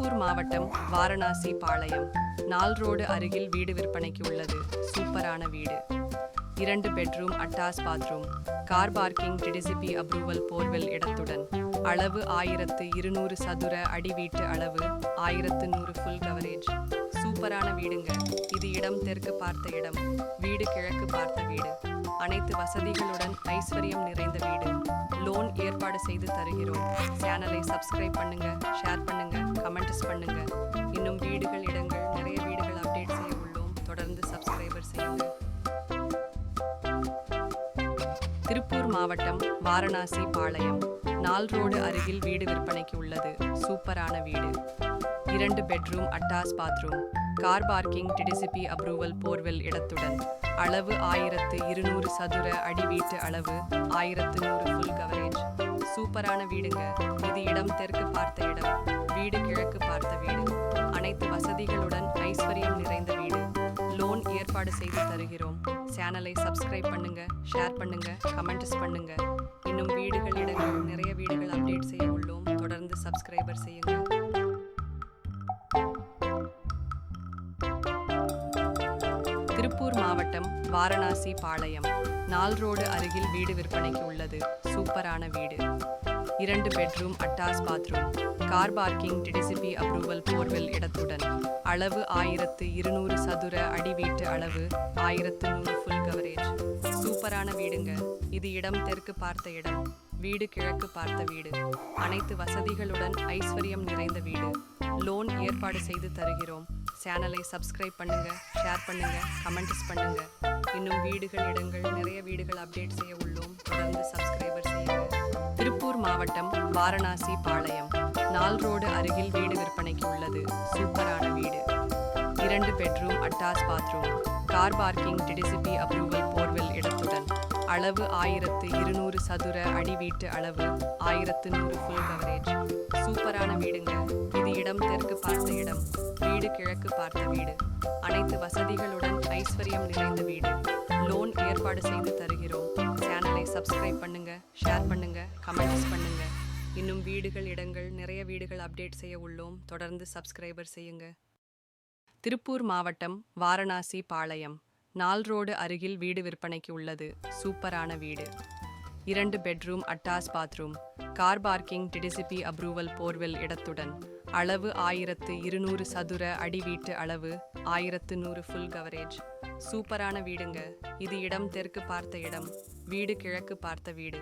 திருப்பூர் மாவட்டம் வாரணாசி பாளையம் நால் ரோடு அருகில் வீடு விற்பனைக்கு உள்ளது. சூப்பரான வீடு. 2 bedroom attach bathroom, car parking, DTCP approval, borewell இடத்துடன். அளவு 1200 சதுர அடி, வீட்டு அளவு 1100, ஃபுல் கவரேஜ். சூப்பரான வீடுங்க. இது இடம் தெற்கு பார்த்த இடம், வீடு கிழக்கு பார்த்த வீடு. அனைத்து வசதிகளுடன் ஐஸ்வர்யம் நிறைந்த வீடு. லோன் ஏற்பாடு செய்து தருகிறோம். சேனலை சப்ஸ்கிரைப் பண்ணுங்க, ஷேர் பண்ணுங்க, கமெண்ட்ஸ் பண்ணுங்க. இன்னும் வீடுகள், இடங்கள், நிறைய வீடுகள் அப்டேட் செய்ய உள்ளோம். தொடர்ந்து சப்ஸ்கிரைபர் செய்யுங்க. திருப்பூர் மாவட்டம் வாரணாசி பாளையம் நால் ரோடு அருகில் வீடு விற்பனைக்கு உள்ளது. சூப்பரான வீடு. 2 bedroom attach bathroom, car parking, DTCP approval, borewell இடத்துடன். அளவு 1200 சதுர அடி, வீட்டு அளவு 1100, ஃபுல் கவரேஜ். சூப்பரான வீடுங்க. இது இடம் தெற்கு பார்த்த இடம், வீடு கிழக்கு பார்த்த வீடு. அனைத்து வசதிகளுடன் ஐஸ்வர்யம் நிறைந்த வீடு. லோன் ஏற்பாடு செய்து தருகிறோம். சேனலை சப்ஸ்கிரைப் பண்ணுங்க, ஷேர் பண்ணுங்க, கமெண்ட்ஸ் பண்ணுங்க. இன்னும் வீடுகள், இடங்கள், நிறைய வீடுகள் அப்டேட் செய்ய உள்ளோம். தொடர்ந்து சப்ஸ்கிரைபர் செய்யுங்க. திருப்பூர் மாவட்டம் வாரணாசி பாளையம் நால் ரோடு அருகில் வீடு விற்பனைக்கு உள்ளது. சூப்பரான வீடு. 2 bedroom attach bathroom, car parking, DTCP approval, borewell இடத்துடன். அளவு 1200 சதுர அடி, வீட்டு அளவு 1100, ஃபுல் கவரேஜ். சூப்பரான வீடுங்க. இது இடம் தெற்கு பார்த்த இடம், வீடு கிழக்கு பார்த்த வீடு. அனைத்து வசதிகளுடன் ஐஸ்வர்யம் நிறைந்த வீடு. லோன் ஏற்பாடு செய்து தருகிறோம். சேனலை சப்ஸ்கிரைப் பண்ணுங்க, ஷேர் பண்ணுங்க, கமெண்ட்ஸ் பண்ணுங்க. இன்னும் வீடுகள், இடங்கள், நிறைய வீடுகள் அப்டேட் செய்ய உள்ளோம். தொடர்ந்து சப்ஸ்கிரைபர் செய்யுங்க. திருப்பூர் மாவட்டம் வாரணாசி பாளையம் நால் ரோடு அருகில் வீடு விற்பனைக்கு உள்ளது. சூப்பரான வீடு. 2 bedroom attach bathroom, car parking, DTCP approval, borewell இடத்துடன். அளவு 1200 சதுர அடி, வீட்டு அளவு 1100, ஃபுல் கவரேஜ். சூப்பரான வீடுங்க. இது இடம் தெற்கு பார்த்த இடம், வீடு கிழக்கு பார்த்த வீடு. அனைத்து வசதிகளுடன் ஐஸ்வர்யம் நிறைந்த வீடு. லோன் ஏற்பாடு செய்து தருகிறோம். சேனலை சப்ஸ்கிரைப் பண்ணுங்க, ஷேர் பண்ணுங்க, கமெண்ட்ஸ் பண்ணுங்க. இன்னும் வீடுகள், இடங்கள், நிறைய வீடுகள் அப்டேட் செய்ய உள்ளோம். தொடர்ந்து சப்ஸ்கிரைபர் செய்யுங்க. திருப்பூர் மாவட்டம் வாரணாசி பாளையம் நால் ரோடு அருகில் வீடு விற்பனைக்கு உள்ளது. சூப்பரான வீடு. 2 bedroom attach bathroom, car parking, DTCP approval, borewell இடத்துடன். அளவு 1200 சதுர அடி, வீட்டு அளவு 1100, ஃபுல் கவரேஜ். சூப்பரான வீடுங்க. இது இடம் தெற்கு பார்த்த இடம், வீடு கிழக்கு பார்த்த வீடு.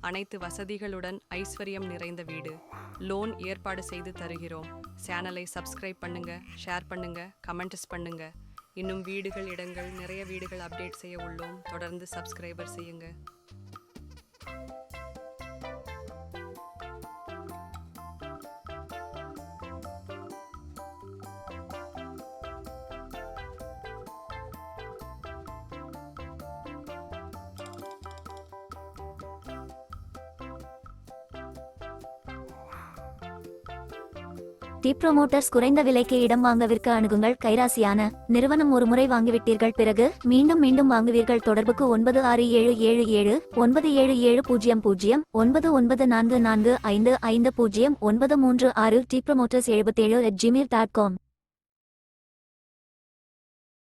அனைத்து வசதிகளுடன் ஐஸ்வர்யம் நிறைந்த வீடு. லோன் ஏற்பாடு செய்து தருகிறோம். சேனலை சப்ஸ்கிரைப் பண்ணுங்க, ஷேர் பண்ணுங்க, கமெண்ட்ஸ் பண்ணுங்க. இன்னும் வீடுகள், இடங்கள், நிறைய வீடுகள் அப்டேட் செய்ய உள்ளோம். தொடர்ந்து சப்ஸ்கிரைபர் செய்யுங்க. டி ப்ரோமோட்டர்ஸ் குறைந்த விலைக்கு இடம் வாங்க விற்க அணுகுங்கள். கைராசியான நிறுவனம். ஒரு முறை வாங்கிவிட்டீர்கள், பிறகு மீண்டும் மீண்டும் வாங்குவீர்கள். தொடர்புக்கு 9677797700 994445509336 tpromoters77@gmail.com.